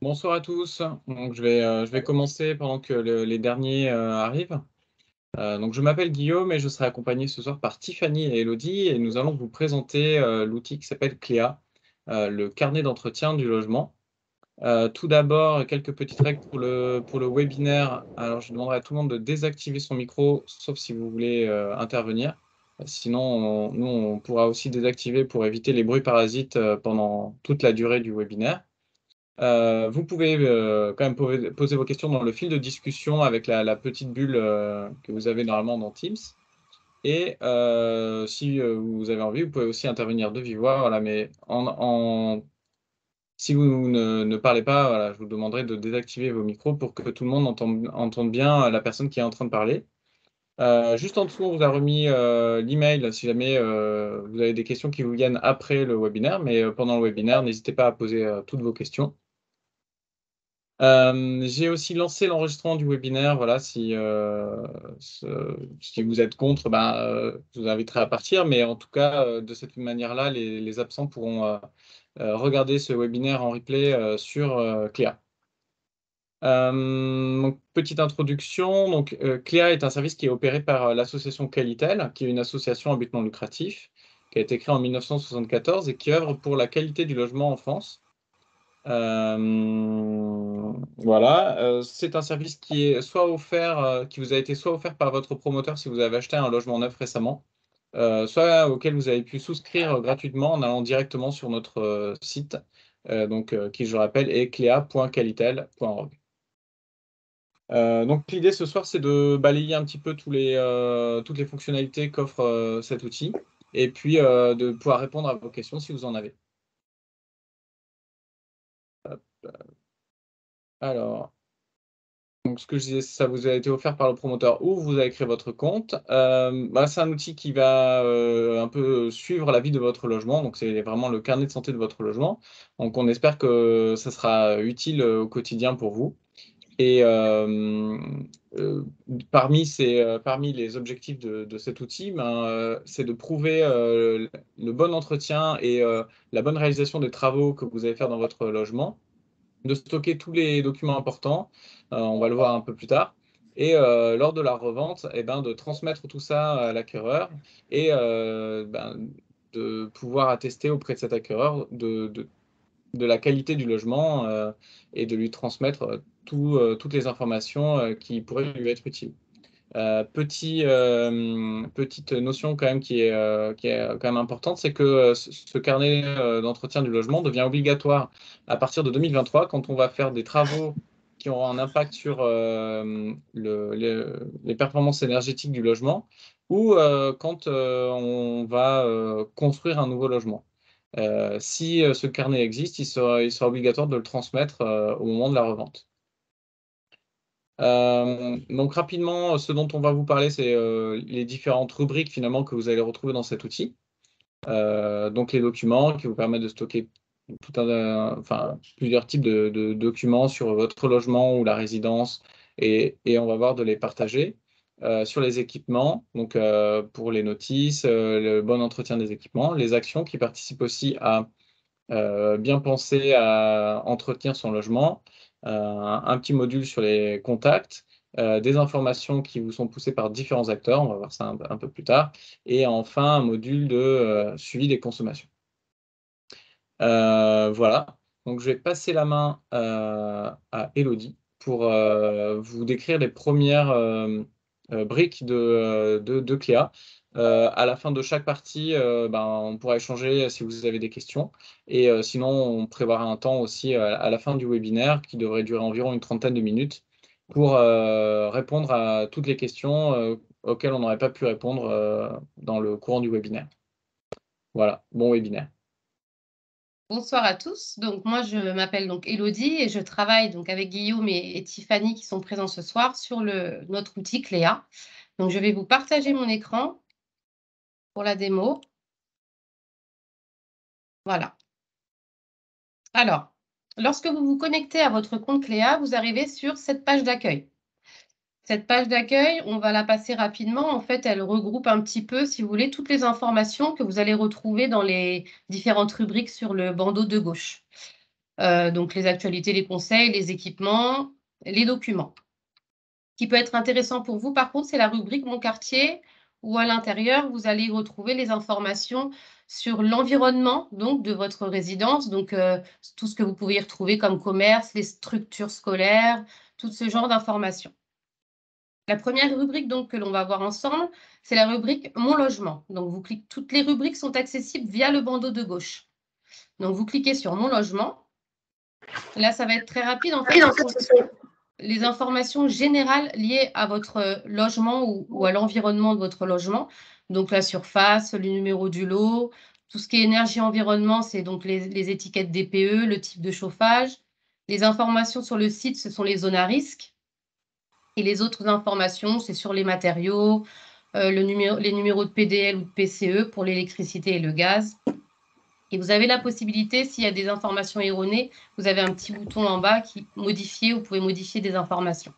Bonsoir à tous. Donc, je vais commencer pendant que les derniers arrivent. Donc, je m'appelle Guillaume et je serai accompagné ce soir par Tiffany et Elodie et nous allons vous présenter l'outil qui s'appelle Cléa, le carnet d'entretien du logement. Tout d'abord, quelques petites règles pour le webinaire. Alors, je demanderai à tout le monde de désactiver son micro, sauf si vous voulez intervenir. Sinon, nous, on pourra aussi désactiver pour éviter les bruits parasites pendant toute la durée du webinaire. Vous pouvez quand même poser vos questions dans le fil de discussion avec la petite bulle que vous avez normalement dans Teams. Et si vous avez envie, vous pouvez aussi intervenir de vive voix. Voilà, mais si vous ne parlez pas, voilà, je vous demanderai de désactiver vos micros pour que tout le monde entende bien la personne qui est en train de parler. Juste en dessous, on vous a remis l'email si jamais vous avez des questions qui vous viennent après le webinaire. Mais pendant le webinaire, n'hésitez pas à poser toutes vos questions. J'ai aussi lancé l'enregistrement du webinaire. Voilà, si vous êtes contre, je vous inviterai à partir. Mais en tout cas, de cette manière-là, les absents pourront regarder ce webinaire en replay sur Cléa. Donc, petite introduction. Donc, Cléa est un service qui est opéré par l'association Qualitel, qui est une association à but non lucratif, qui a été créée en 1974 et qui œuvre pour la qualité du logement en France. Voilà, c'est un service qui est soit offert, qui vous a été soit offert par votre promoteur si vous avez acheté un logement neuf récemment, soit auquel vous avez pu souscrire gratuitement en allant directement sur notre site, qui, je rappelle, est clea.qualitel.org. Donc l'idée ce soir, c'est de balayer un petit peu toutes les fonctionnalités qu'offre cet outil, et puis de pouvoir répondre à vos questions si vous en avez. Alors. Donc, ce que je disais, ça vous a été offert par le promoteur ou vous avez créé votre compte. C'est un outil qui va un peu suivre la vie de votre logement. Donc, c'est vraiment le carnet de santé de votre logement. Donc, on espère que ça sera utile au quotidien pour vous. Et euh, parmi les objectifs de cet outil, c'est de prouver le bon entretien et la bonne réalisation des travaux que vous allez faire dans votre logement, de stocker tous les documents importants, on va le voir un peu plus tard, et lors de la revente, de transmettre tout ça à l'acquéreur et de pouvoir attester auprès de cet acquéreur de la qualité du logement et de lui transmettre toutes les informations qui pourraient lui être utiles. Petite notion quand même qui est quand même importante, c'est que ce carnet d'entretien du logement devient obligatoire à partir de 2023 quand on va faire des travaux qui auront un impact sur les performances énergétiques du logement ou quand on va construire un nouveau logement. Si ce carnet existe, il sera obligatoire de le transmettre au moment de la revente. Donc rapidement, ce dont on va vous parler, c'est les différentes rubriques finalement que vous allez retrouver dans cet outil. Donc les documents qui vous permettent de stocker plusieurs types de documents sur votre logement ou la résidence et on va voir de les partager. Sur les équipements, donc pour les notices, le bon entretien des équipements, les actions qui participent aussi à bien penser à entretenir son logement, un petit module sur les contacts, des informations qui vous sont poussées par différents acteurs, on va voir ça un peu plus tard, et enfin un module de suivi des consommations. Voilà, donc je vais passer la main à Elodie pour vous décrire les premières briques de Cléa. À la fin de chaque partie, on pourra échanger si vous avez des questions. Et sinon, on prévoira un temps aussi à la fin du webinaire qui devrait durer environ une trentaine de minutes pour répondre à toutes les questions auxquelles on n'aurait pas pu répondre dans le courant du webinaire. Voilà, bon webinaire. Bonsoir à tous. Donc moi je m'appelle donc Elodie et je travaille donc avec Guillaume et Tiffany qui sont présents ce soir sur notre outil Cléa. Donc je vais vous partager mon écran pour la démo. Voilà. Alors, lorsque vous vous connectez à votre compte Cléa, vous arrivez sur cette page d'accueil. Cette page d'accueil, on va la passer rapidement. En fait, elle regroupe un petit peu, si vous voulez, toutes les informations que vous allez retrouver dans les différentes rubriques sur le bandeau de gauche. donc les actualités, les conseils, les équipements, les documents. Ce qui peut être intéressant pour vous, par contre, c'est la rubrique Mon quartier, où à l'intérieur, vous allez retrouver les informations sur l'environnement donc de votre résidence, donc tout ce que vous pouvez y retrouver comme commerce, les structures scolaires, tout ce genre d'informations. La première rubrique donc que l'on va voir ensemble, c'est la rubrique Mon logement. Donc vous cliquez, toutes les rubriques sont accessibles via le bandeau de gauche. Donc vous cliquez sur Mon logement. Là, ça va être très rapide. En fait, ce sont les informations générales liées à votre logement ou à l'environnement de votre logement. Donc la surface, le numéro du lot, tout ce qui est énergie-environnement, c'est donc les étiquettes DPE, le type de chauffage. Les informations sur le site, ce sont les zones à risque. Et les autres informations, c'est sur les matériaux, les numéros de PDL ou de PCE pour l'électricité et le gaz. Et vous avez la possibilité, s'il y a des informations erronées, vous avez un petit bouton en bas qui modifie, vous pouvez modifier des informations.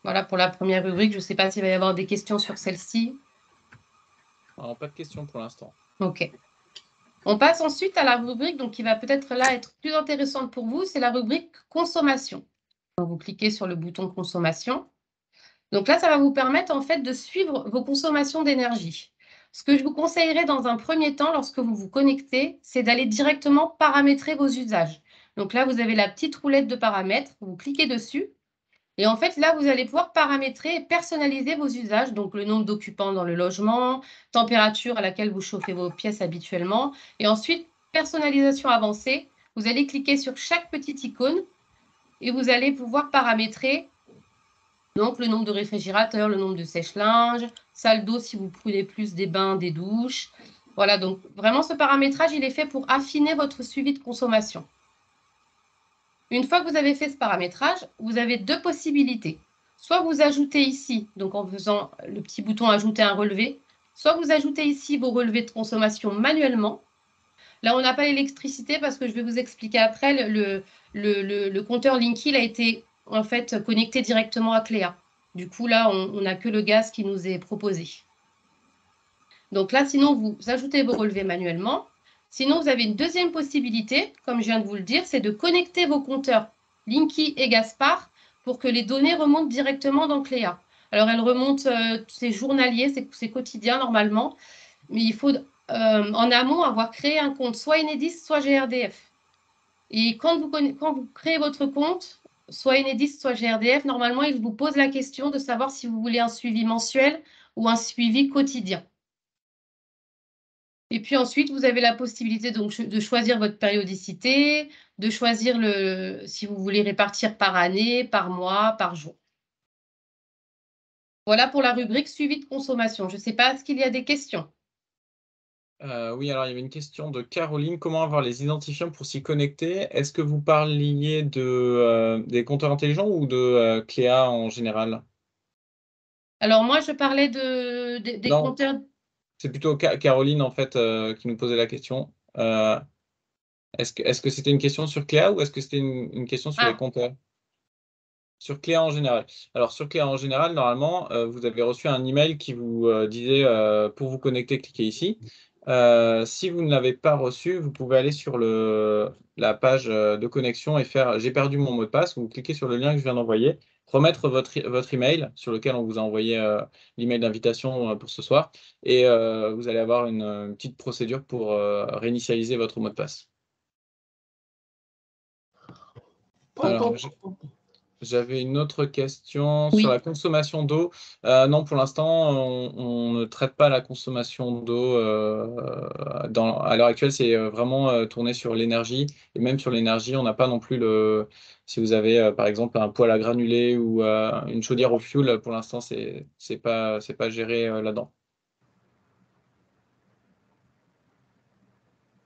Voilà pour la première rubrique. Je ne sais pas s'il va y avoir des questions sur celle-ci. Alors, pas de questions pour l'instant. OK. On passe ensuite à la rubrique donc, qui va peut-être là être plus intéressante pour vous, c'est la rubrique consommation. Donc, vous cliquez sur le bouton consommation. Donc là, ça va vous permettre en fait de suivre vos consommations d'énergie. Ce que je vous conseillerais dans un premier temps, lorsque vous vous connectez, c'est d'aller directement paramétrer vos usages. Donc là, vous avez la petite roulette de paramètres, vous cliquez dessus. Et en fait, là, vous allez pouvoir paramétrer et personnaliser vos usages, donc le nombre d'occupants dans le logement, température à laquelle vous chauffez vos pièces habituellement. Et ensuite, personnalisation avancée, vous allez cliquer sur chaque petite icône et vous allez pouvoir paramétrer donc le nombre de réfrigérateurs, le nombre de sèche-linge, salle d'eau si vous prenez plus des bains, des douches. Voilà, donc vraiment ce paramétrage, il est fait pour affiner votre suivi de consommation. Une fois que vous avez fait ce paramétrage, vous avez deux possibilités. Soit vous ajoutez ici, donc en faisant le petit bouton ajouter un relevé, soit vous ajoutez ici vos relevés de consommation manuellement. Là, on n'a pas l'électricité parce que je vais vous expliquer après, le compteur Linky a été en fait connecté directement à Cléa. Du coup, là, on n'a que le gaz qui nous est proposé. Donc là, sinon, vous ajoutez vos relevés manuellement. Sinon, vous avez une deuxième possibilité, comme je viens de vous le dire, c'est de connecter vos compteurs Linky et Gaspard pour que les données remontent directement dans Cléa. Alors, elles remontent, c'est journalier, c'est quotidien normalement, mais il faut en amont avoir créé un compte soit Enedis, soit GRDF. Et quand vous créez votre compte, soit Enedis, soit GRDF, normalement, il vous pose la question de savoir si vous voulez un suivi mensuel ou un suivi quotidien. Et puis ensuite, vous avez la possibilité donc, de choisir votre périodicité, de choisir si vous voulez répartir par année, par mois, par jour. Voilà pour la rubrique suivi de consommation. Je ne sais pas, est-ce qu'il y a des questions? Oui, alors il y avait une question de Caroline. Comment avoir les identifiants pour s'y connecter? Est-ce que vous parliez des compteurs intelligents ou de Cléa en général? Alors moi, je parlais des Non, compteurs. c'est plutôt Caroline en fait qui nous posait la question. Est-ce que c'était une question sur Cléa ou est-ce que c'était une question sur les Ah, compteurs? Sur Cléa en général. Alors, sur Cléa en général, normalement, vous avez reçu un email qui vous disait pour vous connecter, cliquez ici. Si vous ne l'avez pas reçu, vous pouvez aller sur la page de connexion et faire j'ai perdu mon mot de passe. Vous cliquez sur le lien que je viens d'envoyer, remettre votre email sur lequel on vous a envoyé l'email d'invitation pour ce soir et vous allez avoir une petite procédure pour réinitialiser votre mot de passe. Alors, j'avais une autre question sur oui. la consommation d'eau. Non, pour l'instant, on ne traite pas la consommation d'eau. À l'heure actuelle, c'est vraiment tourné sur l'énergie. Et même sur l'énergie, on n'a pas non plus Si vous avez, par exemple, un poêle à granulés ou une chaudière au fioul, pour l'instant, c'est pas géré là-dedans.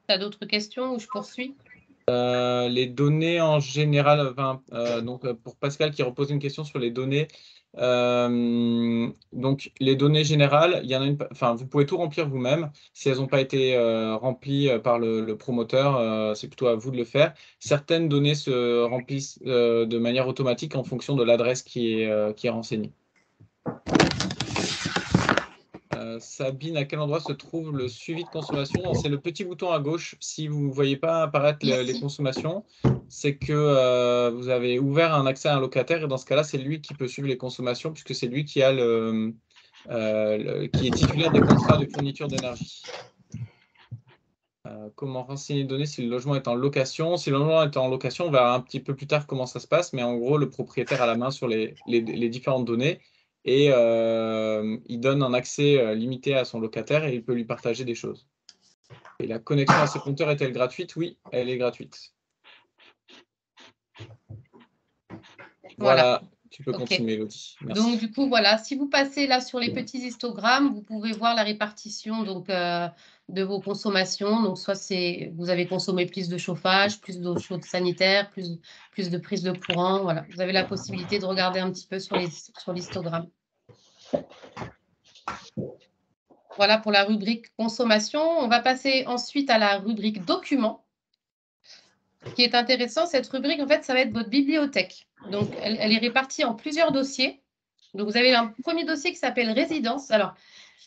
Tu as d'autres questions ou je poursuis? Les données en général, enfin, donc pour Pascal qui repose une question sur les données, donc les données générales, il y en a enfin, vous pouvez tout remplir vous-même. Si elles n'ont pas été remplies par le promoteur, c'est plutôt à vous de le faire. Certaines données se remplissent de manière automatique en fonction de l'adresse qui est renseignée. Sabine, à quel endroit se trouve le suivi de consommation? C'est le petit bouton à gauche. Si vous ne voyez pas apparaître les consommations, c'est que vous avez ouvert un accès à un locataire et dans ce cas-là, c'est lui qui peut suivre les consommations puisque c'est lui qui a qui est titulaire des contrats de fourniture d'énergie. Comment renseigner les données si le logement est en location? Si le logement est en location, on verra un petit peu plus tard comment ça se passe, mais en gros, le propriétaire a la main sur les différentes données et il donne un accès limité à son locataire et il peut lui partager des choses. Et la connexion à ce compteur est-elle gratuite? Oui, elle est gratuite. Voilà, tu peux continuer, Elodie. Merci. Donc, du coup, voilà, si vous passez là sur les petits histogrammes, vous pouvez voir la répartition donc, de vos consommations. Donc, soit vous avez consommé plus de chauffage, plus d'eau chaude sanitaire, plus de prise de courant. Voilà, vous avez la possibilité de regarder un petit peu sur l'histogramme. Voilà pour la rubrique consommation. On va passer ensuite à la rubrique documents. Ce qui est intéressant, cette rubrique, en fait, ça va être votre bibliothèque. Donc, elle est répartie en plusieurs dossiers. Donc, vous avez un premier dossier qui s'appelle résidence. Alors,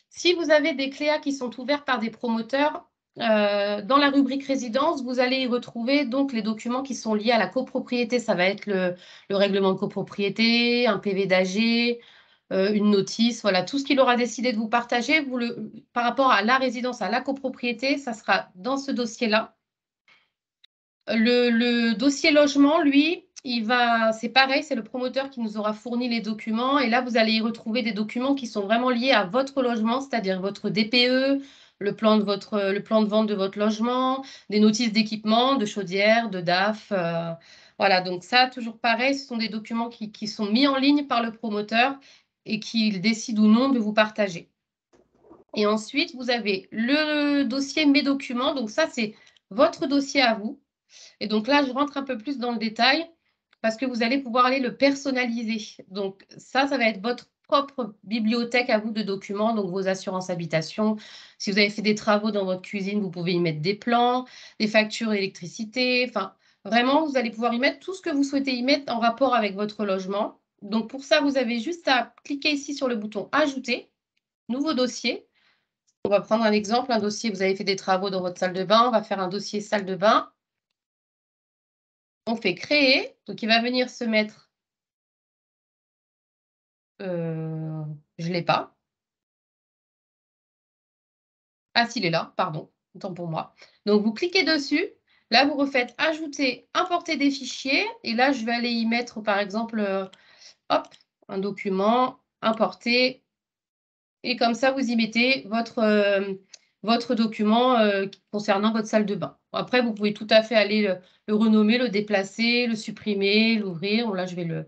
si vous avez des CLEA qui sont ouverts par des promoteurs, dans la rubrique résidence, vous allez y retrouver donc les documents qui sont liés à la copropriété. Ça va être le règlement de copropriété, un PV d'AG, une notice, voilà, tout ce qu'il aura décidé de vous partager, par rapport à la résidence, à la copropriété, ça sera dans ce dossier-là. Le dossier logement, lui, c'est pareil, c'est le promoteur qui nous aura fourni les documents. Et là, vous allez y retrouver des documents qui sont vraiment liés à votre logement, c'est-à-dire votre DPE, le plan de vente de votre logement, des notices d'équipement, de chaudière, de DAF. Voilà, donc ça, toujours pareil, ce sont des documents qui sont mis en ligne par le promoteur et qu'il décide ou non de vous partager. Et ensuite, vous avez le dossier Mes documents. Donc ça, c'est votre dossier à vous. Et donc là, je rentre un peu plus dans le détail parce que vous allez pouvoir aller le personnaliser. Donc ça va être votre propre bibliothèque à vous de documents, donc vos assurances habitation. Si vous avez fait des travaux dans votre cuisine, vous pouvez y mettre des plans, des factures d'électricité. Enfin, vraiment, vous allez pouvoir y mettre tout ce que vous souhaitez y mettre en rapport avec votre logement. Donc pour ça, vous avez juste à cliquer ici sur le bouton Ajouter, nouveau dossier. On va prendre un exemple, un dossier, vous avez fait des travaux dans votre salle de bain, on va faire un dossier salle de bain. On fait créer, donc il va venir se mettre, je ne l'ai pas. Ah, s'il est là, pardon, autant pour moi. Donc vous cliquez dessus, là vous refaites ajouter, importer des fichiers, et là je vais aller y mettre par exemple, hop, un document, importer, et comme ça vous y mettez votre document concernant votre salle de bain. Après, vous pouvez tout à fait aller le renommer, le déplacer, le supprimer, l'ouvrir. Bon, là, je vais le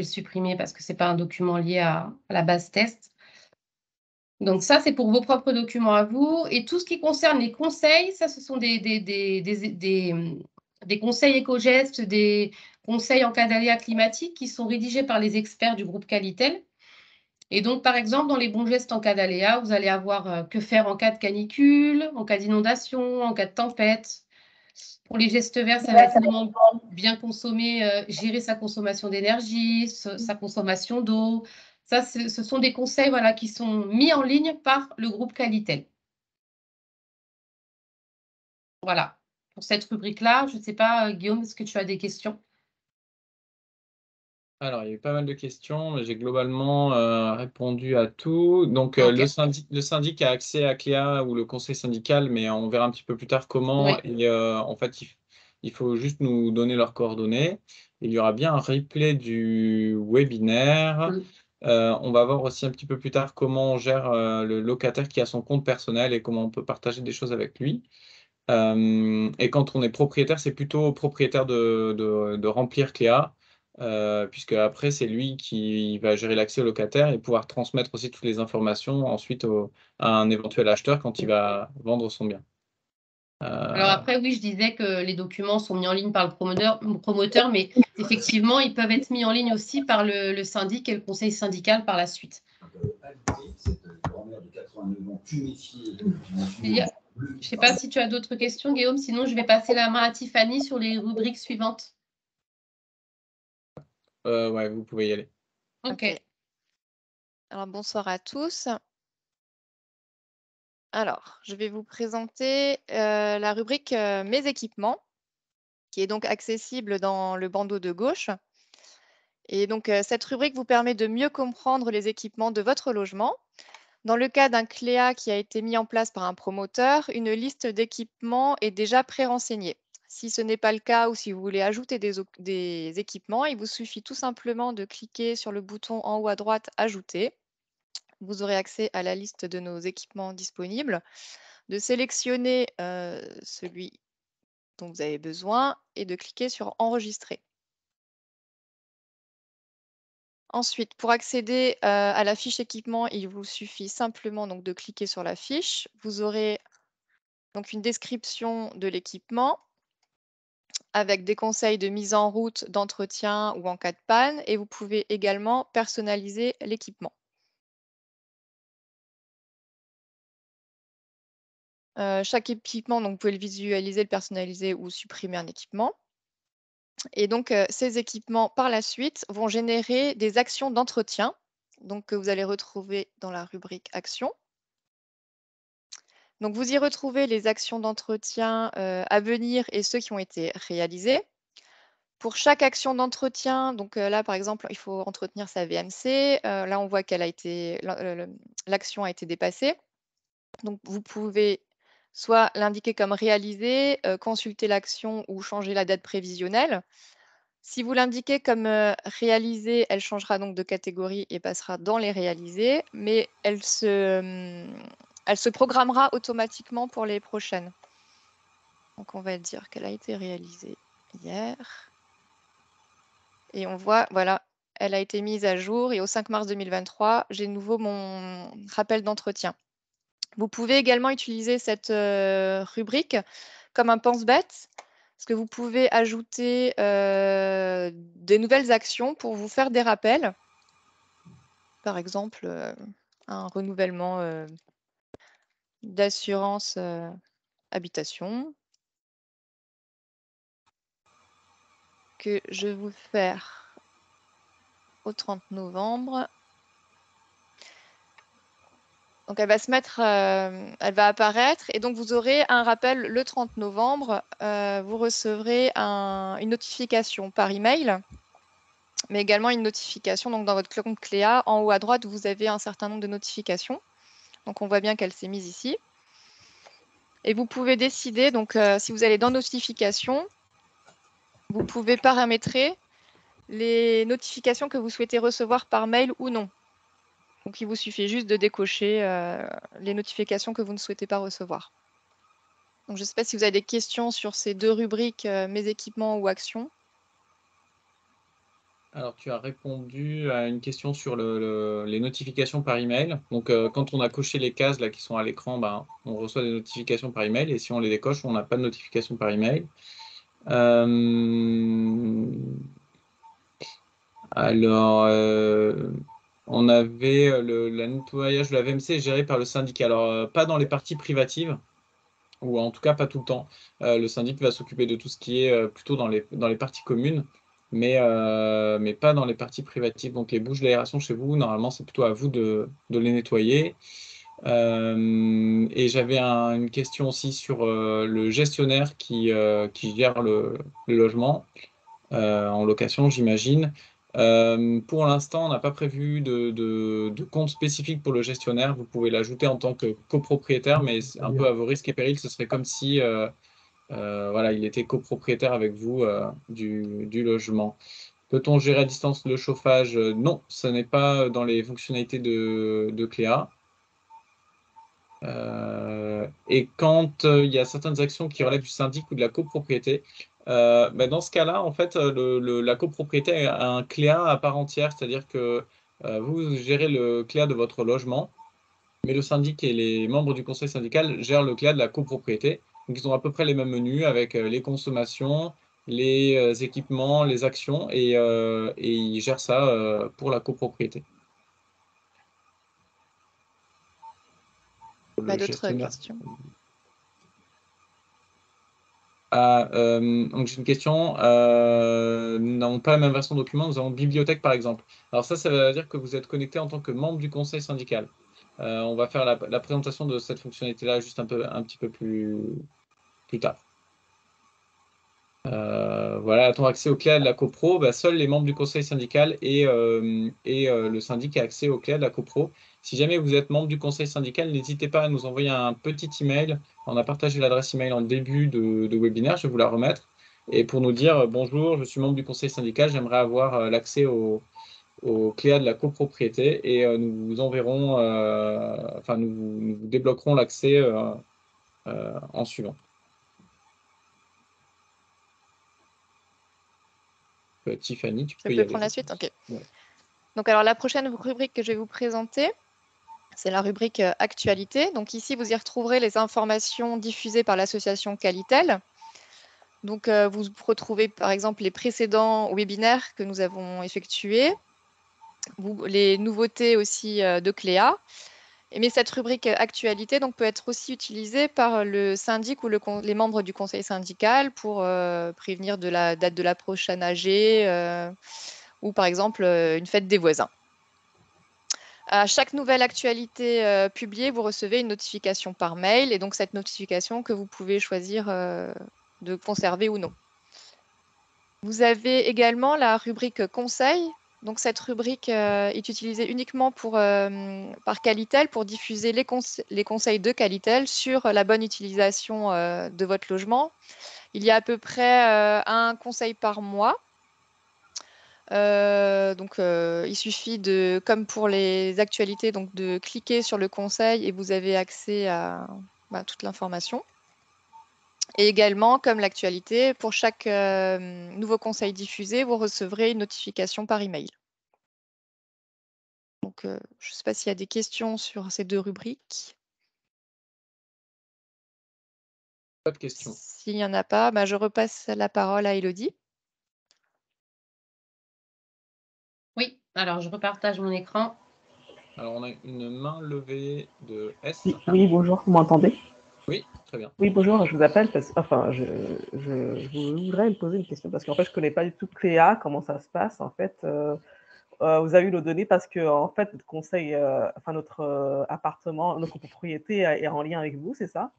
supprimer parce que ce n'est pas un document lié à la base test. Donc ça, c'est pour vos propres documents à vous. Et tout ce qui concerne les conseils, ça, ce sont des conseils éco-gestes, des conseils en cas d'aléa climatique qui sont rédigés par les experts du groupe Qualitel. Et donc, par exemple, dans les bons gestes en cas d'aléa, vous allez avoir que faire en cas de canicule, en cas d'inondation, en cas de tempête. Pour les gestes verts, ça va être comment bien consommer, gérer sa consommation d'énergie, sa consommation d'eau. Ça, ce sont des conseils voilà, qui sont mis en ligne par le groupe Qualitel. Voilà, pour cette rubrique-là, je ne sais pas, Guillaume, est-ce que tu as des questions? Alors, il y a eu pas mal de questions, mais j'ai globalement répondu à tout. Donc, Ok. le syndic a accès à Cléa ou le conseil syndical, mais on verra un petit peu plus tard comment. Oui. Et en fait, il faut juste nous donner leurs coordonnées. Il y aura bien un replay du webinaire. On va voir aussi un petit peu plus tard comment on gère le locataire qui a son compte personnel et comment on peut partager des choses avec lui. Et quand on est propriétaire, c'est plutôt au propriétaire de remplir Cléa, puisque après, c'est lui qui va gérer l'accès au locataire et pouvoir transmettre aussi toutes les informations ensuite à un éventuel acheteur quand il va vendre son bien. Alors après, oui, je disais que les documents sont mis en ligne par le promoteur, mais effectivement, ils peuvent être mis en ligne aussi par le syndic et le conseil syndical par la suite. Je ne sais pas si tu as d'autres questions, Guillaume, sinon je vais passer la main à Tiffany sur les rubriques suivantes. Ouais, vous pouvez y aller. Ok. Alors, bonsoir à tous. Alors, je vais vous présenter la rubrique Mes équipements, qui est donc accessible dans le bandeau de gauche. Et donc, cette rubrique vous permet de mieux comprendre les équipements de votre logement. Dans le cas d'un CLEA qui a été mis en place par un promoteur, une liste d'équipements est déjà pré-renseignée. Si ce n'est pas le cas ou si vous voulez ajouter des équipements, il vous suffit tout simplement de cliquer sur le bouton en haut à droite Ajouter. Vous aurez accès à la liste de nos équipements disponibles, de sélectionner celui dont vous avez besoin et de cliquer sur Enregistrer. Ensuite, pour accéder à la fiche équipement, il vous suffit simplement donc, de cliquer sur la fiche. Vous aurez donc une description de l'équipement avec des conseils de mise en route, d'entretien ou en cas de panne. Et vous pouvez également personnaliser l'équipement. Chaque équipement, donc, vous pouvez le visualiser, le personnaliser ou supprimer un équipement. Et donc, ces équipements, par la suite, vont générer des actions d'entretien, donc que vous allez retrouver dans la rubrique Actions. Donc, vous y retrouvez les actions d'entretien à venir et ceux qui ont été réalisés. Pour chaque action d'entretien, donc là, par exemple, il faut entretenir sa VMC. Là, on voit qu'elle a été, l'action a été dépassée. Donc, vous pouvez soit l'indiquer comme réalisé, consulter l'action ou changer la date prévisionnelle. Si vous l'indiquez comme réalisé, elle changera donc de catégorie et passera dans les réalisés, mais elle se programmera automatiquement pour les prochaines. Donc, on va dire qu'elle a été réalisée hier. Et on voit, voilà, elle a été mise à jour et au 5 mars 2023, j'ai de nouveau mon rappel d'entretien. Vous pouvez également utiliser cette rubrique comme un pense-bête, parce que vous pouvez ajouter des nouvelles actions pour vous faire des rappels. Par exemple, un renouvellement d'assurance habitation que je vais vous faire au 30 novembre. Donc, elle va se mettre, elle va apparaître et donc vous aurez un rappel le 30 novembre. Vous recevrez une notification par email, mais également une notification donc, dans votre compte Cléa. En haut à droite, vous avez un certain nombre de notifications. Donc, on voit bien qu'elle s'est mise ici. Et vous pouvez décider, donc si vous allez dans Notifications, vous pouvez paramétrer les notifications que vous souhaitez recevoir par mail ou non. Donc, il vous suffit juste de décocher les notifications que vous ne souhaitez pas recevoir. Donc, je ne sais pas si vous avez des questions sur ces deux rubriques, Mes équipements ou Actions. Alors, tu as répondu à une question sur les notifications par email. Donc, quand on a coché les cases là, qui sont à l'écran, ben, on reçoit des notifications par email. Et si on les décoche, on n'a pas de notification par email. Alors, on avait le nettoyage de la VMC géré par le syndic. Alors, pas dans les parties privatives, ou en tout cas pas tout le temps. Le syndic va s'occuper de tout ce qui est plutôt dans les parties communes, mais pas dans les parties privatives. Donc, les bouches d'aération chez vous, normalement, c'est plutôt à vous de les nettoyer. Et j'avais une question aussi sur le gestionnaire qui gère le logement en location, j'imagine. Pour l'instant, on n'a pas prévu de compte spécifique pour le gestionnaire. Vous pouvez l'ajouter en tant que copropriétaire, mais un peu à vos risques et périls. Ce serait comme si voilà, il était copropriétaire avec vous du logement. Peut-on gérer à distance le chauffage? Non, ce n'est pas dans les fonctionnalités de Cléa. Et quand il y a certaines actions qui relèvent du syndic ou de la copropriété, dans ce cas-là, en fait, la copropriété a un CLEA à part entière, c'est-à-dire que vous gérez le CLEA de votre logement, mais le syndic et les membres du conseil syndical gèrent le CLEA de la copropriété. Donc, ils ont à peu près les mêmes menus avec les consommations, les équipements, les actions, et ils gèrent ça pour la copropriété. Le D'autres gestionnaire. questions? Donc j'ai une question. Nous n'avons pas la même version de document, nous avons bibliothèque par exemple. Alors ça veut dire que vous êtes connecté en tant que membre du conseil syndical. On va faire la présentation de cette fonctionnalité-là juste un petit peu plus tard. Voilà, a-t-on accès aux clés de la copro? Seuls les membres du conseil syndical et le syndic a accès aux clés de la copro. Si jamais vous êtes membre du conseil syndical, n'hésitez pas à nous envoyer un petit email. On a partagé l'adresse email en début de webinaire, je vais vous la remettre. Et pour nous dire bonjour, je suis membre du conseil syndical, j'aimerais avoir l'accès aux clés de la copropriété et nous vous enverrons, enfin nous vous débloquerons l'accès en suivant. Tiffany, tu Je peux y peux aller. prendre la suite? Ok. Ouais. Donc, alors, la prochaine rubrique que je vais vous présenter, c'est la rubrique Actualité. Donc, ici, vous y retrouverez les informations diffusées par l'association Qualitel. Donc, vous retrouvez, par exemple, les précédents webinaires que nous avons effectués, les nouveautés aussi de Cléa. Mais cette rubrique Actualité donc, peut être aussi utilisée par le syndic ou les membres du conseil syndical pour prévenir de la date de la prochaine AG ou par exemple une fête des voisins. À chaque nouvelle actualité publiée, vous recevez une notification par mail et donc cette notification que vous pouvez choisir de conserver ou non. Vous avez également la rubrique Conseil. Donc, cette rubrique est utilisée uniquement par Qualitel pour diffuser les conseils de Qualitel sur la bonne utilisation de votre logement. Il y a à peu près un conseil par mois. Il suffit comme pour les actualités, donc de cliquer sur le conseil et vous avez accès à toute l'information. Et également, comme l'actualité, pour chaque nouveau conseil diffusé, vous recevrez une notification par email. Donc, je ne sais pas s'il y a des questions sur ces deux rubriques. Pas de questions. S'il n'y en a pas, je repasse la parole à Élodie. Oui, alors je repartage mon écran. Alors, on a une main levée de S. Oui, bonjour, vous m'entendez? Oui, très bien. Oui, bonjour, je vous appelle parce enfin, je voudrais me poser une question parce qu'en fait, je connais pas du tout Cléa, comment ça se passe en fait. Vous avez eu nos données parce que en fait, notre conseil, enfin notre appartement, notre propriété est en lien avec vous, c'est ça?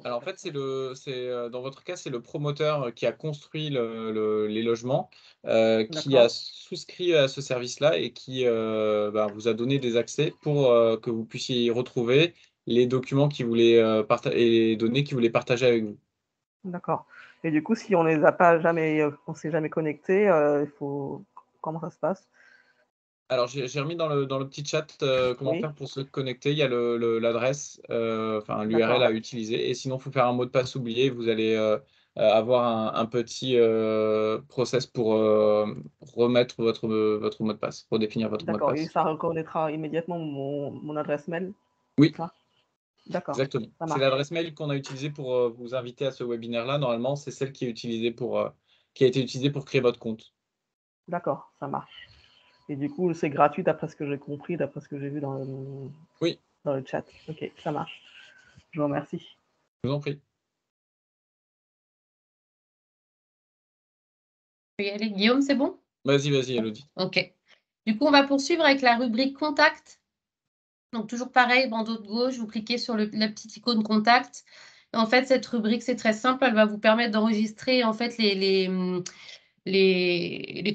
Alors, en fait, dans votre cas, c'est le promoteur qui a construit les logements, qui a souscrit à ce service-là et qui vous a donné des accès pour que vous puissiez y retrouver les documents qu'il voulait et les données qu'il voulait partager avec vous. D'accord. Et du coup, si on les a pas jamais, on s'est jamais connecté, il faut comment ça se passe? Alors, j'ai remis dans le petit chat comment Oui, faire pour se connecter. Il y a l'adresse, enfin l'URL d'accord. à utiliser. Et sinon, il faut faire un mot de passe oublié. Vous allez avoir un petit process pour remettre votre mot de passe, redéfinir votre mot de D'accord, et passe. ça reconnaîtra immédiatement mon adresse mail, Oui, c'est ça? D'accord, exactement. ça C'est marche. l'adresse mail qu'on a utilisée pour vous inviter à ce webinaire-là. Normalement, c'est celle qui est utilisée qui a été utilisée pour créer votre compte. D'accord, ça marche. Et du coup, c'est gratuit d'après ce que j'ai compris, d'après ce que j'ai vu Oui, dans le chat. Ok, ça marche. Je vous remercie. je vous en prie. Je peux y aller. Guillaume, c'est bon? Vas-y, Elodie. Ok. Du coup, on va poursuivre avec la rubrique Contact. Donc, toujours pareil, bandeau de gauche, vous cliquez sur la petite icône Contact. Et en fait, cette rubrique, c'est très simple. Elle va vous permettre d'enregistrer en fait les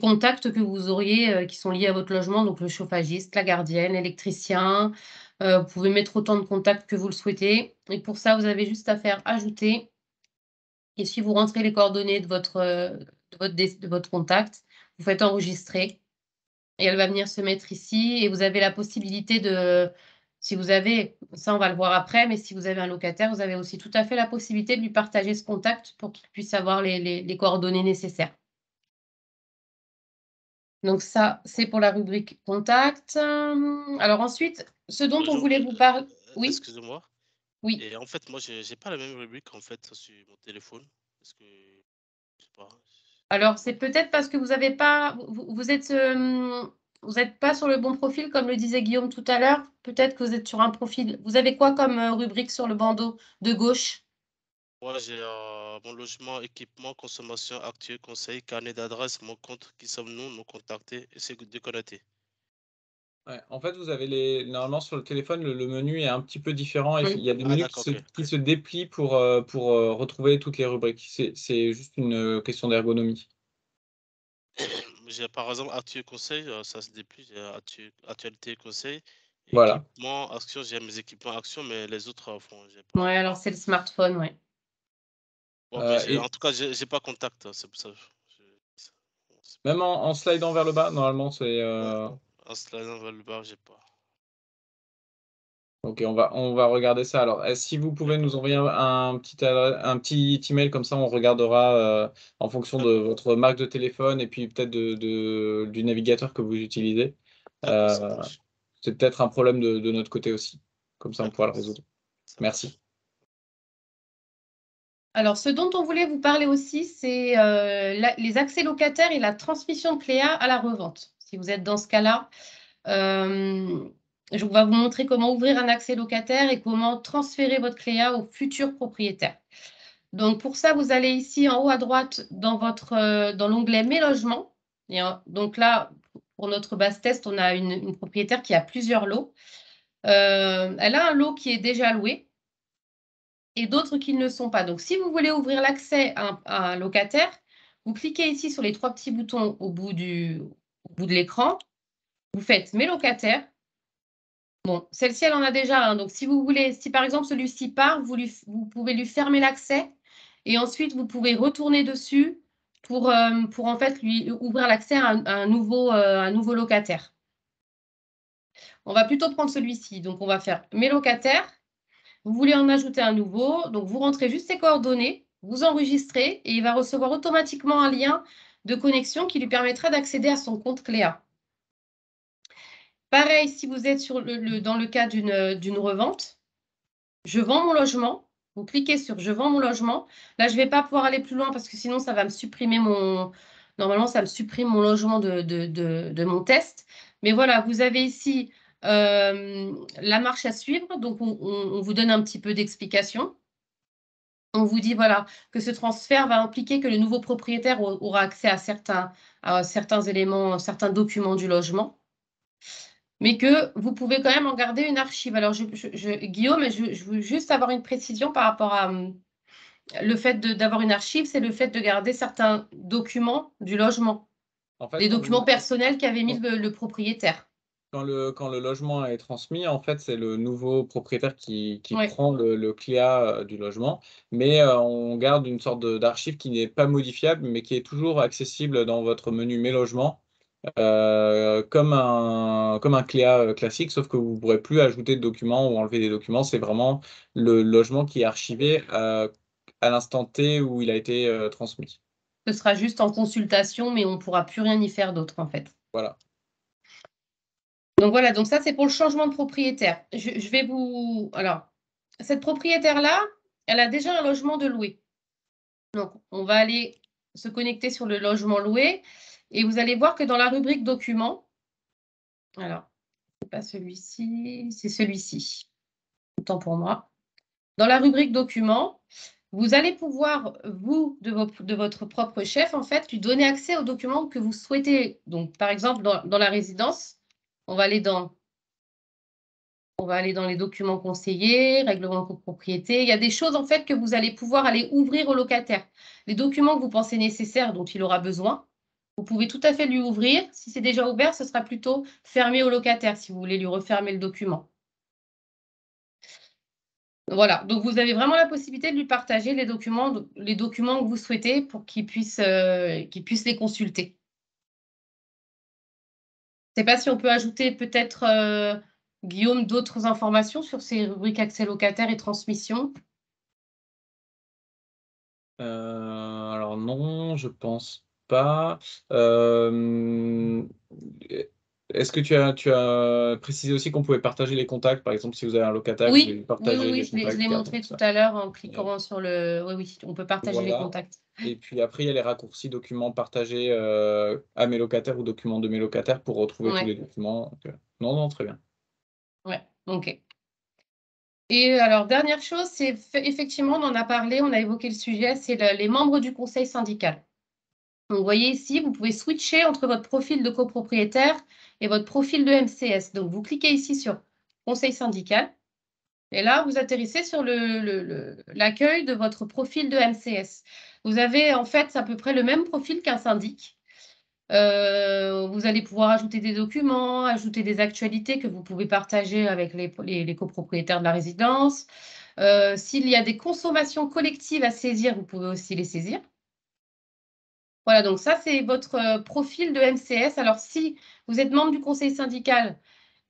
contacts que vous auriez qui sont liés à votre logement, donc le chauffagiste, la gardienne, l'électricien. Vous pouvez mettre autant de contacts que vous le souhaitez. Et pour ça, vous avez juste à faire ajouter. Et si vous rentrez les coordonnées de votre contact, vous faites enregistrer. Et elle va venir se mettre ici. Et vous avez la possibilité si vous avez, ça on va le voir après, mais si vous avez un locataire, vous avez aussi tout à fait la possibilité de lui partager ce contact pour qu'il puisse avoir les coordonnées nécessaires. Donc ça, c'est pour la rubrique contact. Alors ensuite, ce dont on voulait vous parler. Oui, Excusez-moi. oui. Et en fait, moi, j'ai pas la même rubrique en fait sur mon téléphone. Parce que je sais pas. Alors c'est peut-être parce que vous avez pas, vous êtes pas sur le bon profil, comme le disait Guillaume tout à l'heure. Peut-être que vous êtes sur un profil. Vous avez quoi comme rubrique sur le bandeau de gauche? Moi, j'ai mon logement, équipement, consommation actuelle, conseil, carnet d'adresse, mon compte, qui sommes-nous, nous contacter et c'est déconnecté. Ouais, en fait, vous avez normalement sur le téléphone, le menu est un petit peu différent. Il y a des Ah, menus d'accord, qui ok. se déplient pour retrouver toutes les rubriques. C'est juste une question d'ergonomie. J'ai par exemple Actu et Conseil, ça se déplie. J'ai Actualité et Conseil. Voilà. Équipement, Action, j'ai mes équipements Action, mais les autres, j'ai pas. Ouais, alors c'est le smartphone, ouais. Bon, mais en Et tout cas, j'ai pas contact, hein, c'est pour ça. C'est même en slidant vers le bas, normalement, c'est. un slidant vers le bas, j'ai pas. Ok, on va regarder ça. Alors, si vous pouvez nous D'accord. envoyer un petit email, comme ça, on regardera en fonction de D'accord. votre marque de téléphone et puis peut-être du navigateur que vous utilisez. D'accord, ça Euh, marche. c'est peut-être un problème de notre côté aussi. Comme ça, on pourra le D'accord, résoudre. ça Merci. marche. Alors, ce dont on voulait vous parler aussi, c'est les accès locataires et la transmission de Cléa à la revente. Si vous êtes dans ce cas-là, je vais vous montrer comment ouvrir un accès locataire et comment transférer votre Cléa au futur propriétaire. Donc, pour ça, vous allez ici en haut à droite dans l'onglet Mes logements. Donc là, pour notre base test, on a une propriétaire qui a plusieurs lots. Elle a un lot qui est déjà loué et d'autres qui ne le sont pas. Donc, si vous voulez ouvrir l'accès à un locataire, vous cliquez ici sur les 3 petits boutons au bout de l'écran. Vous faites Mes locataires. Bon, celle-ci, elle en a déjà un. Donc, si vous voulez, si par exemple celui-ci part, vous pouvez lui fermer l'accès et ensuite vous pouvez retourner dessus pour en fait lui ouvrir l'accès à un nouveau locataire. On va plutôt prendre celui-ci. Donc, on va faire Mes locataires. Vous voulez en ajouter un nouveau. Donc, vous rentrez juste ses coordonnées, vous enregistrez et il va recevoir automatiquement un lien de connexion qui lui permettra d'accéder à son compte Cléa. Pareil, si vous êtes dans le cas d'une revente, je vends mon logement. Vous cliquez sur Je vends mon logement. Là, je ne vais pas pouvoir aller plus loin parce que sinon, ça va me supprimer Normalement, ça me supprime mon logement de mon test. Mais voilà, vous avez ici la marche à suivre. Donc, on vous donne un petit peu d'explication. On vous dit voilà, que ce transfert va impliquer que le nouveau propriétaire aura accès à certains éléments, certains documents du logement, mais que vous pouvez quand même en garder une archive. Alors, Guillaume, je veux juste avoir une précision par rapport à le fait d'avoir une archive, c'est le fait de garder certains documents du logement, En fait, des documents personnels qu'avait mis le propriétaire. quand le logement est transmis, en fait, c'est le nouveau propriétaire qui Oui, prend le CLIA du logement, mais on garde une sorte d'archive qui n'est pas modifiable, mais qui est toujours accessible dans votre menu Mes logements, comme un CLIA classique, sauf que vous ne pourrez plus ajouter de documents ou enlever des documents. C'est vraiment le logement qui est archivé à l'instant T où il a été transmis. ce sera juste en consultation, mais on ne pourra plus rien y faire d'autre en fait. Voilà. Donc voilà, donc ça c'est pour le changement de propriétaire. Je vais vous... Alors, cette propriétaire-là, elle a déjà un logement de loué. Donc, on va aller se connecter sur le logement loué et vous allez voir que dans la rubrique documents, alors, c'est pas celui-ci, c'est celui-ci. Autant pour moi. Dans la rubrique documents, vous allez pouvoir, vous, de votre propre chef, en fait, lui donner accès aux documents que vous souhaitez. Donc, par exemple, dans la résidence, on va aller dans les documents conseillés, règlement de copropriété. Il y a des choses en fait que vous allez pouvoir aller ouvrir au locataire. Les documents que vous pensez nécessaires, dont il aura besoin, vous pouvez tout à fait lui ouvrir. Si c'est déjà ouvert, ce sera plutôt fermé au locataire si vous voulez lui refermer le document. Voilà, donc vous avez vraiment la possibilité de lui partager les documents que vous souhaitez pour qu'il puisse les consulter. Je ne sais pas si on peut ajouter peut-être, Guillaume, d'autres informations sur ces rubriques accès locataire et transmission. Alors non, je pense pas. Est-ce que tu as précisé aussi qu'on pouvait partager les contacts? Par exemple, si vous avez un locataire, vous voulez lui Oui, partager les je l'ai contacts. montré tout à l'heure en cliquant sur le... Oui, oui, on peut partager les Voilà. contacts. Et puis après, il y a les raccourcis documents partagés à mes locataires ou documents de mes locataires pour retrouver tous Ouais, les documents. Donc, non, non, très bien. ouais, ok. Et alors, dernière chose, c'est effectivement, on en a parlé, on a évoqué le sujet, c'est les membres du conseil syndical. Donc, vous voyez ici, vous pouvez switcher entre votre profil de copropriétaire et votre profil de MCS. Donc, vous cliquez ici sur Conseil syndical. Et là, vous atterrissez sur l'accueil de votre profil de MCS. Vous avez en fait à peu près le même profil qu'un syndic. Vous allez pouvoir ajouter des documents, ajouter des actualités que vous pouvez partager avec les copropriétaires de la résidence. S'il y a des consommations collectives à saisir, vous pouvez aussi les saisir. Voilà, donc ça, c'est votre profil de MCS. Alors, si vous êtes membre du conseil syndical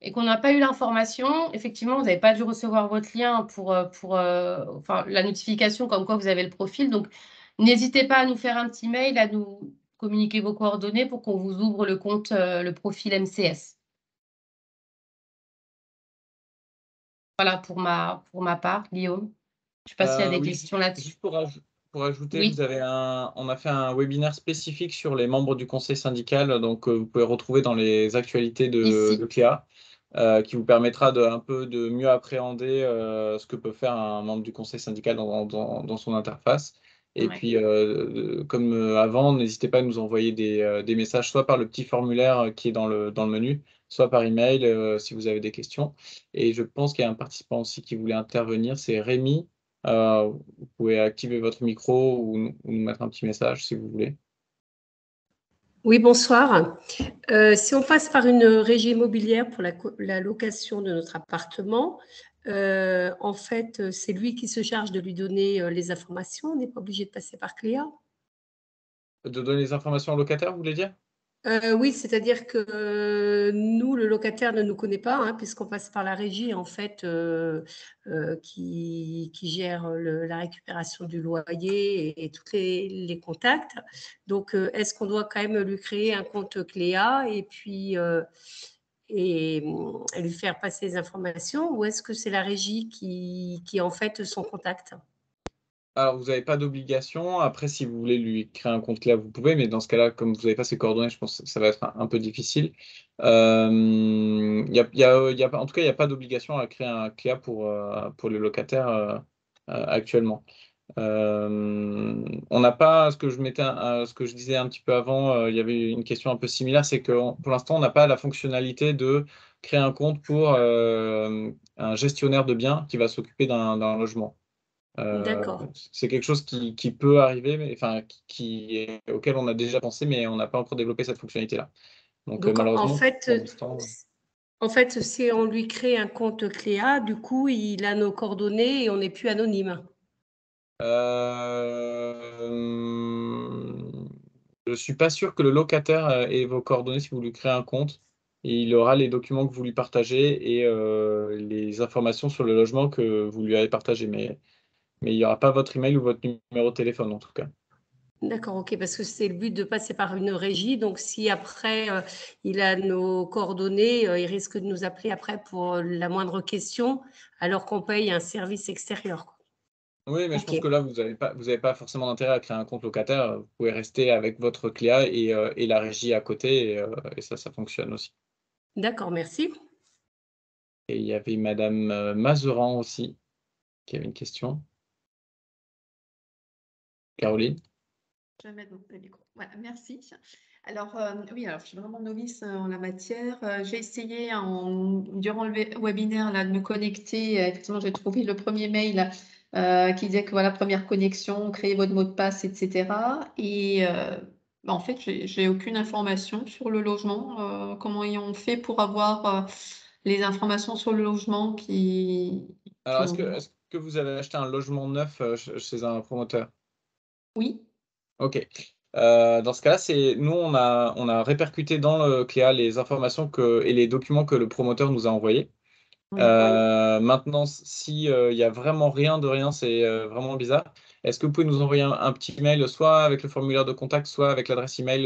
et qu'on n'a pas eu l'information, effectivement, vous n'avez pas dû recevoir votre lien pour enfin, la notification comme quoi vous avez le profil. Donc, n'hésitez pas à nous faire un petit mail, à nous communiquer vos coordonnées pour qu'on vous ouvre le compte, le profil MCS. Voilà pour ma part, Guillaume. Je ne sais pas s'il y a des Oui, questions là-dessus. juste pour ajouter, Oui, on a fait un webinaire spécifique sur les membres du conseil syndical, donc vous pouvez retrouver dans les actualités de ici. Cléa, qui vous permettra un peu de mieux appréhender ce que peut faire un membre du conseil syndical dans son interface. Et Ouais. puis, comme avant, n'hésitez pas à nous envoyer des messages, soit par le petit formulaire qui est dans le menu, soit par email si vous avez des questions. Et je pense qu'il y a un participant aussi qui voulait intervenir, c'est Rémi. Vous pouvez activer votre micro ou nous mettre un petit message si vous voulez. Oui, bonsoir. Si on passe par une régie immobilière pour la location de notre appartement, en fait, c'est lui qui se charge de lui donner les informations. On n'est pas obligé de passer par Cléa. De donner les informations au locataire, vous voulez dire? Oui, c'est-à-dire que nous, le locataire ne nous connaît pas, hein, puisqu'on passe par la régie, en fait, qui gère la récupération du loyer et tous les contacts. Donc, est-ce qu'on doit quand même lui créer un compte Cléa et puis et lui faire passer les informations, ou est-ce que c'est la régie qui en fait son contact? Alors, vous n'avez pas d'obligation. Après, si vous voulez lui créer un compte Cléa, vous pouvez, mais dans ce cas-là, comme vous n'avez pas ses coordonnées, je pense que ça va être un peu difficile. En tout cas, il n'y a pas d'obligation à créer un Cléa pour les locataires actuellement. On n'a pas, ce que je disais un petit peu avant, il y avait une question un peu similaire, c'est que pour l'instant, on n'a pas la fonctionnalité de créer un compte pour un gestionnaire de biens qui va s'occuper d'un logement. D'accord. C'est quelque chose qui peut arriver, mais enfin auquel on a déjà pensé, mais on n'a pas encore développé cette fonctionnalité-là. Donc Donc, malheureusement, pour l'instant. en fait, si on lui crée un compte Cléa, du coup, il a nos coordonnées et on n'est plus anonyme. Je ne suis pas sûr que le locataire ait vos coordonnées si vous lui créez un compte. Et il aura les documents que vous lui partagez et les informations sur le logement que vous lui avez partagé. Mais il n'y aura pas votre email ou votre numéro de téléphone en tout cas. D'accord, ok, parce que c'est le but de passer par une régie. Donc, si après, il a nos coordonnées, il risque de nous appeler après pour la moindre question, alors qu'on paye un service extérieur, quoi. Oui, mais je Ok, pense que là, vous avez pas forcément d'intérêt à créer un compte locataire. Vous pouvez rester avec votre Cléa et la régie à côté, et ça fonctionne aussi. d'accord, merci. Et il y avait Madame Mazeran aussi, qui avait une question. Caroline? Je vais mettre donc le micro. Voilà, merci. Alors, oui, alors je suis vraiment novice en la matière. J'ai essayé durant le webinaire là, de me connecter. Effectivement, j'ai trouvé le premier mail qui disait que voilà, première connexion, créez votre mot de passe, etc. Et en fait, j'ai aucune information sur le logement. Comment ils ont fait pour avoir les informations sur le logement Alors, est-ce que vous avez acheté un logement neuf chez un promoteur? Oui. Ok. Dans ce cas-là, nous, on a répercuté dans le Cléa les informations et les documents que le promoteur nous a envoyés. Maintenant, si il y a vraiment rien de rien, c'est vraiment bizarre. Est-ce que vous pouvez nous envoyer un petit mail, soit avec le formulaire de contact, soit avec l'adresse email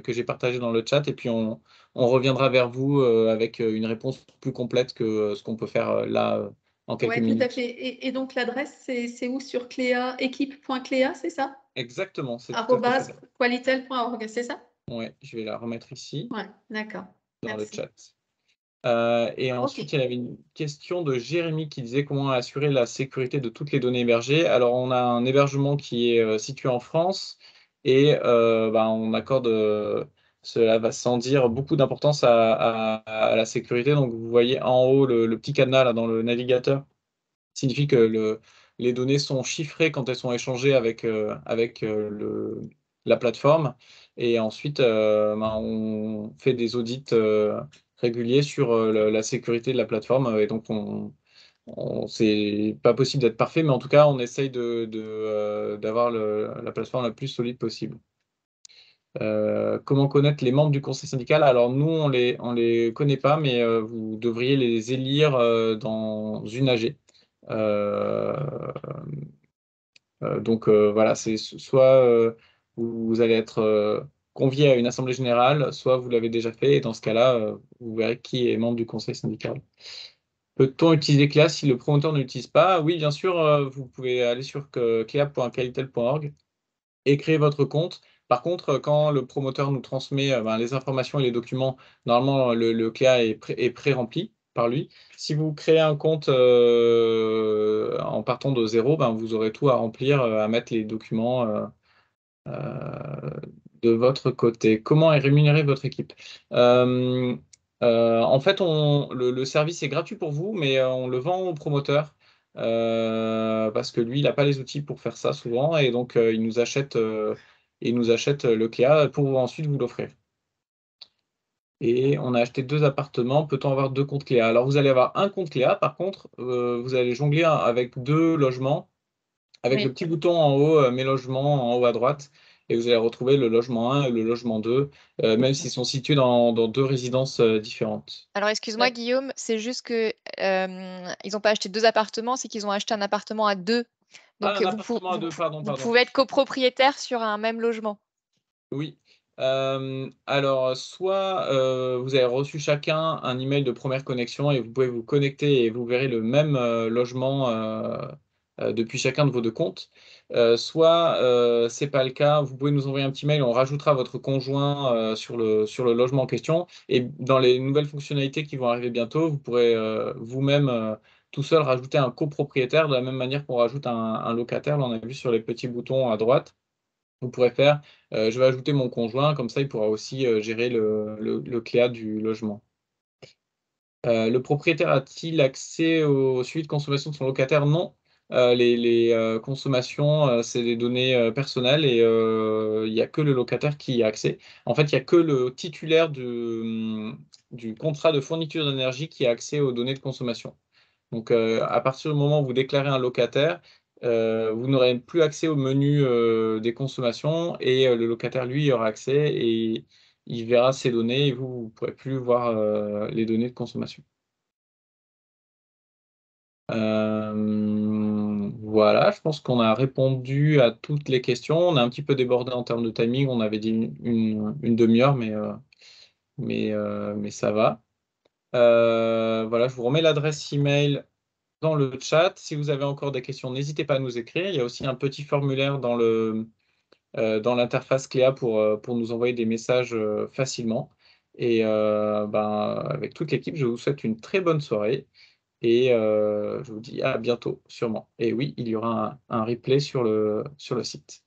que j'ai partagée dans le chat, et puis on reviendra vers vous avec une réponse plus complète que ce qu'on peut faire là en quelques Oui, tout à minutes. fait. Et donc l'adresse, c'est où sur Cléa, équipe.cléa, c'est ça? Exactement, c'est tout à fait ça. @qualitel.org, c'est ça? Ouais, je vais la remettre ici Ouais, d'accord. dans le Merci. chat. Et ensuite, Ok. il y avait une question de Jérémy qui disait comment assurer la sécurité de toutes les données hébergées. Alors, on a un hébergement qui est situé en France et on accorde, cela va sans dire, beaucoup d'importance à la sécurité. Donc, vous voyez en haut le petit cadenas là, dans le navigateur, signifie que les données sont chiffrées quand elles sont échangées avec la plateforme. Et ensuite, on fait des audits réguliers sur la sécurité de la plateforme. Et donc, c'est pas possible d'être parfait, mais en tout cas, on essaye d'avoir la plateforme la plus solide possible. Comment connaître les membres du conseil syndical? Alors nous, on les connaît pas, mais vous devriez les élire dans une AG. Donc voilà, c'est soit vous allez être convié à une assemblée générale, soit vous l'avez déjà fait, et dans ce cas-là, vous verrez qui est membre du conseil syndical. Peut-on utiliser Cléa si le promoteur ne l'utilise pas? Oui, bien sûr, vous pouvez aller sur cléa.qualitel.org et créer votre compte. Par contre, quand le promoteur nous transmet les informations et les documents, normalement, le CLEA est pré-rempli par lui. Si vous créez un compte en partant de zéro, vous aurez tout à remplir, à mettre les documents de votre côté. Comment est rémunérée votre équipe? En fait, le service est gratuit pour vous, mais on le vend au promoteur parce que lui, il n'a pas les outils pour faire ça souvent, et donc il nous achète le Cléa pour ensuite vous l'offrir. Et on a acheté 2 appartements. Peut-on avoir 2 comptes Cléa? Alors, vous allez avoir un compte Cléa. Par contre, vous allez jongler avec 2 logements, avec le petit bouton en haut, mes logements, en haut à droite, et vous allez retrouver le logement 1 et le logement 2, même s'ils sont situés dans 2 résidences différentes. Alors, excuse-moi, Guillaume, c'est juste que ils n'ont pas acheté 2 appartements, c'est qu'ils ont acheté un appartement à 2. Donc, un appartement à 2, pardon. Vous pouvez être copropriétaire sur un même logement. Oui. Alors, soit vous avez reçu chacun un email de première connexion et vous pouvez vous connecter et vous verrez le même logement depuis chacun de vos 2 comptes. Soit c'est pas le cas, vous pouvez nous envoyer un petit mail, on rajoutera votre conjoint sur le logement en question. Et dans les nouvelles fonctionnalités qui vont arriver bientôt, vous pourrez vous-même tout seul rajouter un copropriétaire de la même manière qu'on rajoute un locataire. Là, on a vu sur les petits boutons à droite. Vous pourrez faire, je vais ajouter mon conjoint, comme ça il pourra aussi gérer le Cléa du logement. Le propriétaire a-t-il accès au suivi de consommation de son locataire? Non. Les consommations, c'est des données personnelles, et il n'y a que le locataire qui y a accès. En fait, il n'y a que le titulaire du contrat de fourniture d'énergie qui a accès aux données de consommation. Donc, à partir du moment où vous déclarez un locataire, vous n'aurez plus accès au menu des consommations, et le locataire, lui, aura accès et il verra ses données, et vous ne pourrez plus voir les données de consommation. Voilà, je pense qu'on a répondu à toutes les questions. On a un petit peu débordé en termes de timing. On avait dit une demi-heure, mais ça va. Voilà, je vous remets l'adresse email dans le chat. Si vous avez encore des questions, n'hésitez pas à nous écrire. Il y a aussi un petit formulaire dans l'interface Cléa pour nous envoyer des messages facilement. Et avec toute l'équipe, je vous souhaite une très bonne soirée, et je vous dis à bientôt, sûrement. Et oui, il y aura un replay sur le site.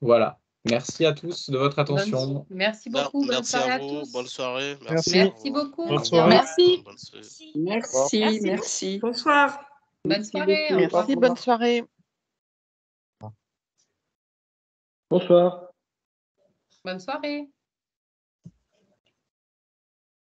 Voilà. Merci à tous de votre attention. Merci beaucoup. Bonne Merci soirée à à vous. tous. Bonne soirée. Merci beaucoup. Bonne soirée. Merci. Bonne soirée. Merci, merci. Bonsoir. Bonne soirée. Au revoir. Merci, bonne soirée. Bonsoir. Bonne soirée.